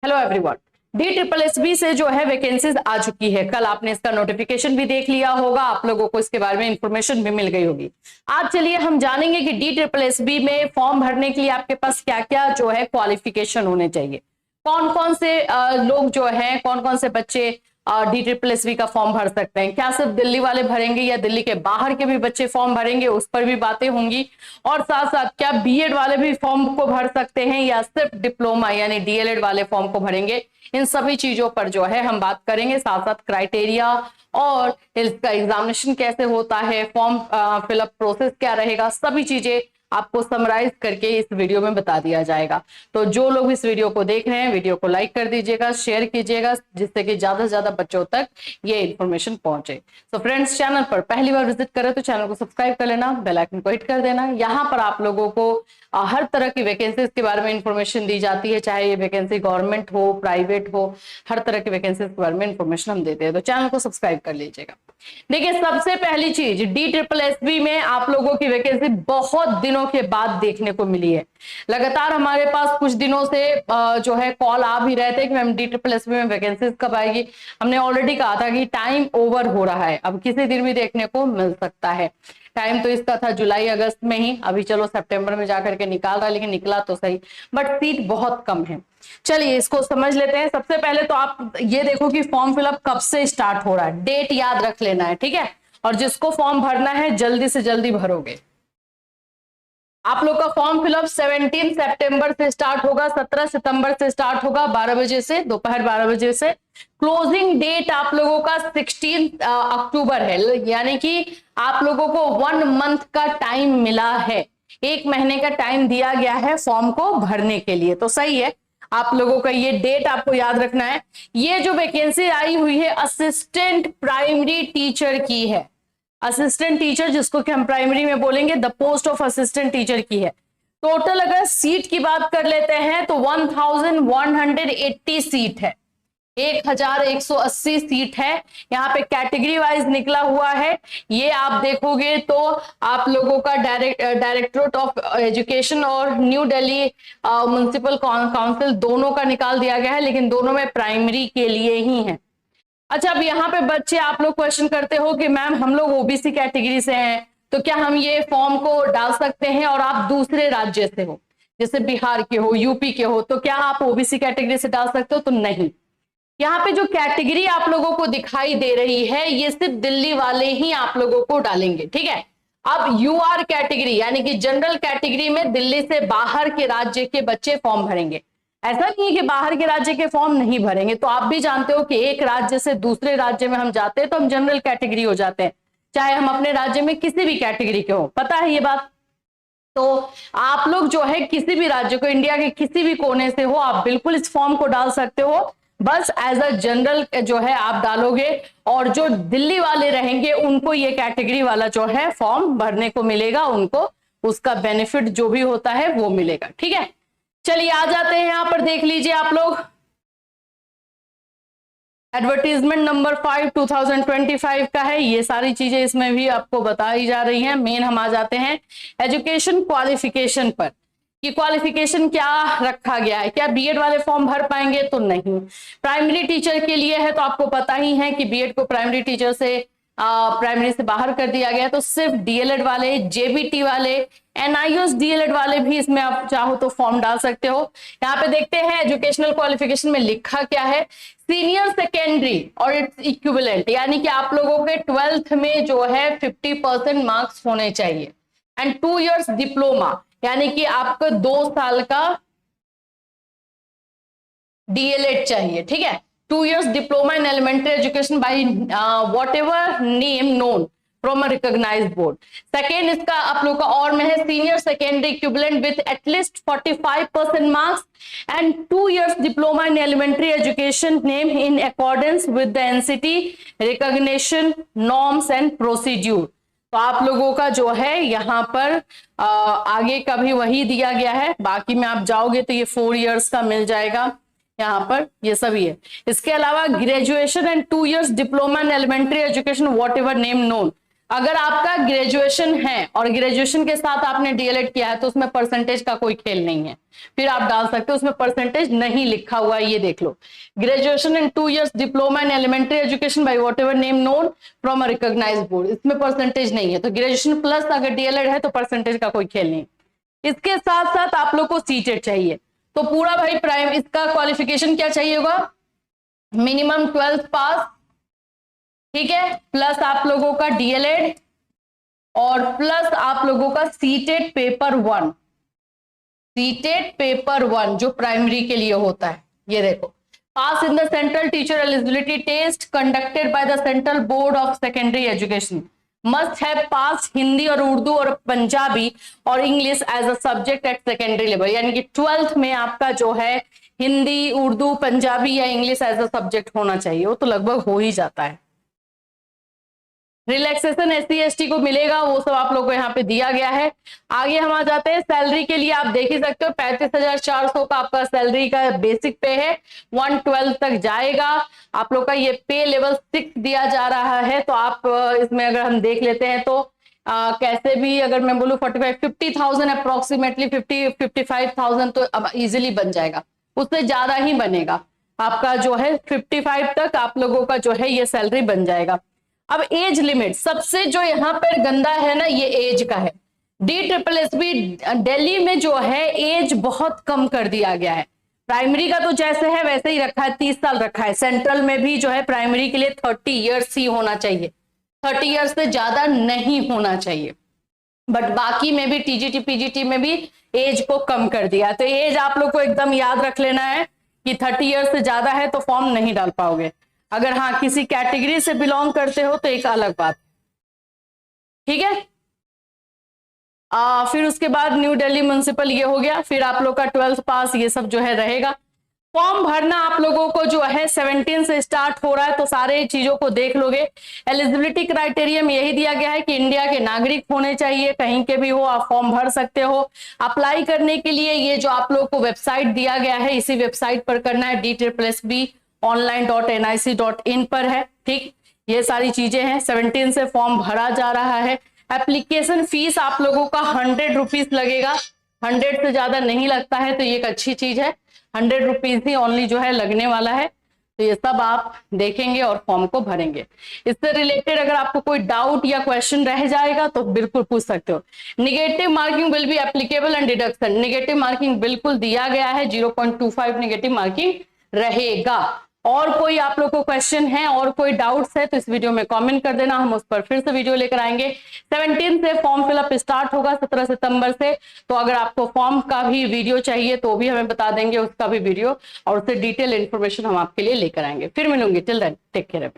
Hello everyone. DSSB से जो है वैकेंसीज आ चुकी है। कल आपने इसका नोटिफिकेशन भी देख लिया होगा, आप लोगों को इसके बारे में इंफॉर्मेशन भी मिल गई होगी। आज चलिए हम जानेंगे कि DSSB में फॉर्म भरने के लिए आपके पास क्या क्या जो है क्वालिफिकेशन होने चाहिए, कौन कौन से लोग जो हैं, कौन कौन से बच्चे DSSB का फॉर्म भर सकते हैं। क्या सिर्फ दिल्ली वाले भरेंगे या दिल्ली के बाहर के भी बच्चे फॉर्म भरेंगे, उस पर भी बातें होंगी। और साथ साथ क्या बीएड वाले भी फॉर्म को भर सकते हैं या सिर्फ डिप्लोमा यानी डीएलएड वाले फॉर्म को भरेंगे, इन सभी चीजों पर जो है हम बात करेंगे। साथ साथ क्राइटेरिया और इसका एग्जामिनेशन कैसे होता है, फॉर्म फिलअप प्रोसेस क्या रहेगा, सभी चीजें आपको समराइज करके इस वीडियो में बता दिया जाएगा। तो जो लोग इस वीडियो को देख रहे हैं, वीडियो को लाइक कर दीजिएगा, शेयर कीजिएगा, जिससे कि ज्यादा से ज्यादा बच्चों तक ये इन्फॉर्मेशन पहुंचे। तो फ्रेंड्स, चैनल पर पहली बार विजिट करें तो चैनल को सब्सक्राइब कर लेना, बेल आइकन को हिट कर देना। यहाँ पर आप लोगों को हर तरह की वैकेंसीज के बारे में इंफॉर्मेशन दी जाती है, चाहे ये वैकेंसी गवर्नमेंट हो, प्राइवेट हो, हर तरह की वैकेंसीज के बारे में इंफॉर्मेशन हम देते हैं। तो चैनल को सब्सक्राइब कर लीजिएगा। देखिए, सबसे पहली चीज, DSSB में आप लोगों की वैकेंसी बहुत दिनों के बाद देखने को मिली है। लगातार हमारे पास कुछ दिनों से जो है कॉल आ भी रहे थे कि मैम DSSB में वैकेंसीज कब आएगी। हमने ऑलरेडी कहा था कि टाइम ओवर हो रहा है, अब किसी दिन भी देखने को मिल सकता है। टाइम तो इसका था जुलाई अगस्त में ही, अभी चलो सितंबर में जाकर के निकाल रहा है, लेकिन निकला तो सही, बट सीट बहुत कम है। चलिए इसको समझ लेते हैं। सबसे पहले तो आप ये देखो कि फॉर्म फिलअप कब से स्टार्ट हो रहा है, डेट याद रख लेना है, ठीक है। और जिसको फॉर्म भरना है जल्दी से जल्दी भरोगे। आप लोग का फॉर्म फिलअप 17 सितंबर से स्टार्ट होगा, 17 सितंबर से स्टार्ट होगा, 12 बजे से, दोपहर 12 बजे से। क्लोजिंग डेट आप लोगों का 16 अक्टूबर है, यानी कि आप लोगों को 1 मंथ का टाइम मिला है, 1 महीने का टाइम दिया गया है फॉर्म को भरने के लिए। तो सही है, आप लोगों का ये डेट आपको याद रखना है। ये जो वैकेंसी आई हुई है असिस्टेंट प्राइमरी टीचर की है। असिस्टेंट टीचर, जिसको कि हम प्राइमरी में बोलेंगे, the post of assistant teacher की है। टोटल अगर सीट की बात कर लेते हैं तो 1180 सीट है, 1180 सीट है। यहाँ पे कैटेगरी वाइज निकला हुआ है। ये आप देखोगे तो आप लोगों का डायरेक्टरेट ऑफ एजुकेशन और न्यू दिल्ली म्युनिसिपल काउंसिल दोनों का निकाल दिया गया है, लेकिन दोनों में प्राइमरी के लिए ही है। अच्छा, अब यहाँ पे बच्चे आप लोग क्वेश्चन करते हो कि मैम हम लोग ओबीसी कैटेगरी से हैं, तो क्या हम ये फॉर्म को डाल सकते हैं, और आप दूसरे राज्य से हो, जैसे बिहार के हो, यूपी के हो, तो क्या आप ओबीसी कैटेगरी से डाल सकते हो? तो नहीं। यहाँ पे जो कैटेगरी आप लोगों को दिखाई दे रही है, ये सिर्फ दिल्ली वाले ही आप लोगों को डालेंगे, ठीक है। अब यूआर कैटेगरी यानी कि जनरल कैटेगरी में दिल्ली से बाहर के राज्य के बच्चे फॉर्म भरेंगे। ऐसा नहीं है कि बाहर के राज्य के फॉर्म नहीं भरेंगे। तो आप भी जानते हो कि एक राज्य से दूसरे राज्य में हम जाते हैं तो हम जनरल कैटेगरी हो जाते हैं, चाहे हम अपने राज्य में किसी भी कैटेगरी के हो, पता है ये बात। तो आप लोग जो है किसी भी राज्य को, इंडिया के किसी भी कोने से हो, आप बिल्कुल इस फॉर्म को डाल सकते हो। बस एज अ जनरल जो है आप डालोगे, और जो दिल्ली वाले रहेंगे उनको ये कैटेगरी वाला जो है फॉर्म भरने को मिलेगा, उनको उसका बेनिफिट जो भी होता है वो मिलेगा, ठीक है। चलिए आ जाते हैं, यहां पर देख लीजिए आप लोग। एडवर्टीजमेंट नंबर 5 2025 का है। ये सारी चीजें इसमें भी आपको बताई जा रही हैं। मेन हम आ जाते हैं एजुकेशन क्वालिफिकेशन पर, कि क्वालिफिकेशन क्या रखा गया है। क्या बीएड वाले फॉर्म भर पाएंगे? तो नहीं। प्राइमरी टीचर के लिए है तो आपको पता ही है कि बीएड को प्राइमरी टीचर से प्राइमरी से बाहर कर दिया गया, तो सिर्फ डीएलएड वाले, जेबीटी वाले, एनआईओएस डीएलएड वाले भी इसमें आप चाहो तो फॉर्म डाल सकते हो। यहाँ पे देखते हैं एजुकेशनल क्वालिफिकेशन में लिखा क्या है। सीनियर सेकेंडरी और इट्स इक्विवेलेंट, यानी कि आप लोगों के 12th में जो है 50% मार्क्स होने चाहिए। एंड 2 years डिप्लोमा, यानी कि आपको 2 साल का डीएलएड चाहिए, ठीक है। 2 years diploma in elementary education by whatever name known from a recognized board. Second इसका आप लोग का और में है senior secondary equivalent with at least 45% marks and 2 years diploma in elementary education name in accordance with the NCT recognition norms and procedure. तो आप लोगों का जो है यहाँ पर आगे का भी वही दिया गया है। बाकी में आप जाओगे तो ये 4 years का मिल जाएगा, यहाँ पर ये सभी है। इसके अलावा graduation and 2 years diploma in elementary education whatever name known, अगर आपका ग्रेजुएशन है और ग्रेजुएशन के साथ आपने डीएलएड किया है तो उसमें परसेंटेज का कोई खेल नहीं है, फिर आप डाल सकते हो, उसमें परसेंटेज नहीं लिखा हुआ है, ये देख लो। Graduation in 2 years diploma in elementary education by whatever name known from a recognised board, इसमें परसेंटेज नहीं है। तो ग्रेजुएशन प्लस अगर डीएलएड है तो परसेंटेज का कोई खेल नहीं। इसके साथ साथ आप लोग को सीटेड चाहिए, तो पूरा भाई प्राइम इसका क्वालिफिकेशन क्या चाहिए होगा, मिनिमम 12th पास, ठीक है, प्लस आप लोगों का डीएलएड और प्लस आप लोगों का सीटेड पेपर 1, सीटेड पेपर 1 जो प्राइमरी के लिए होता है। ये देखो, pass in the central teacher eligibility test conducted by the central board of secondary education, must have pass Hindi और उर्दू और पंजाबी और English as a subject at secondary level, यानी कि 12th में आपका जो है हिंदी, उर्दू, पंजाबी या इंग्लिश एज अ सब्जेक्ट होना चाहिए, वो तो लगभग हो ही जाता है। रिलैक्सेशन एससी एसटी को मिलेगा, वो सब आप लोगों को यहाँ पे दिया गया है। आगे हम आ जाते हैं, सैलरी के लिए आप देख ही सकते हो 35,400 का आपका सैलरी का बेसिक पे है, 112 तक जाएगा। आप लोग का ये पे लेवल 6 दिया जा रहा है, तो आप इसमें अगर हम देख लेते हैं तो कैसे भी अगर मैं बोलूँ 50,000 अप्रोक्सीमेटली 55,000 तो अब इजिली बन जाएगा, उससे ज्यादा ही बनेगा आपका जो है 55 तक आप लोगों का जो है ये सैलरी बन जाएगा। अब एज लिमिट सबसे जो यहाँ पर गंदा है ना, ये एज का है। DSSB दिल्ली में जो है एज बहुत कम कर दिया गया है। प्राइमरी का तो जैसे है वैसे ही रखा है, 30 साल रखा है। सेंट्रल में भी जो है प्राइमरी के लिए 30 इयर्स ही होना चाहिए, 30 इयर्स से ज्यादा नहीं होना चाहिए। बट बाकी में भी टीजीटी पीजीटी में भी एज को कम कर दिया। तो एज आप लोग को एकदम याद रख लेना है कि 30 इयर्स से ज्यादा है तो फॉर्म नहीं डाल पाओगे। अगर हाँ किसी कैटेगरी से बिलोंग करते हो तो एक अलग बात, ठीक है। फिर उसके बाद न्यू दिल्ली म्युनिसिपल ये हो गया, फिर आप लोग का 12th पास ये सब जो है रहेगा। फॉर्म भरना आप लोगों को जो है 17 से स्टार्ट हो रहा है, तो सारे चीजों को देख लोगे। एलिजिबिलिटी क्राइटेरिया में यही दिया गया है कि इंडिया के नागरिक होने चाहिए, कहीं के भी हो आप फॉर्म भर सकते हो। अप्लाई करने के लिए ये जो आप लोग को वेबसाइट दिया गया है, इसी वेबसाइट पर करना है, DSSB online.nic.in पर है, ठीक। ये सारी चीजें हैं। 17 से फॉर्म भरा जा रहा है। एप्लीकेशन फीस आप लोगों का 100 रुपीज लगेगा, 100 से ज्यादा नहीं लगता है, तो ये एक अच्छी चीज है। 100 रुपीज ही ओनली जो है लगने वाला है। तो ये सब आप देखेंगे और फॉर्म को भरेंगे। इससे रिलेटेड अगर आपको कोई डाउट या क्वेश्चन रह जाएगा तो बिल्कुल पूछ सकते हो। Negative marking will be applicable and deduction, negative marking बिल्कुल दिया गया है, 0.25 निगेटिव मार्किंग रहेगा। और कोई आप लोग को क्वेश्चन है और कोई डाउट्स है तो इस वीडियो में कमेंट कर देना, हम उस पर फिर से वीडियो लेकर आएंगे। 17 से फॉर्म फिलअप स्टार्ट होगा 17 सितंबर से, तो अगर आपको फॉर्म का भी वीडियो चाहिए तो भी हमें बता देंगे, उसका भी वीडियो और उससे डिटेल इन्फॉर्मेशन हम आपके लिए लेकर आएंगे। फिर मिलूंगी, टिल देन टेक केयर।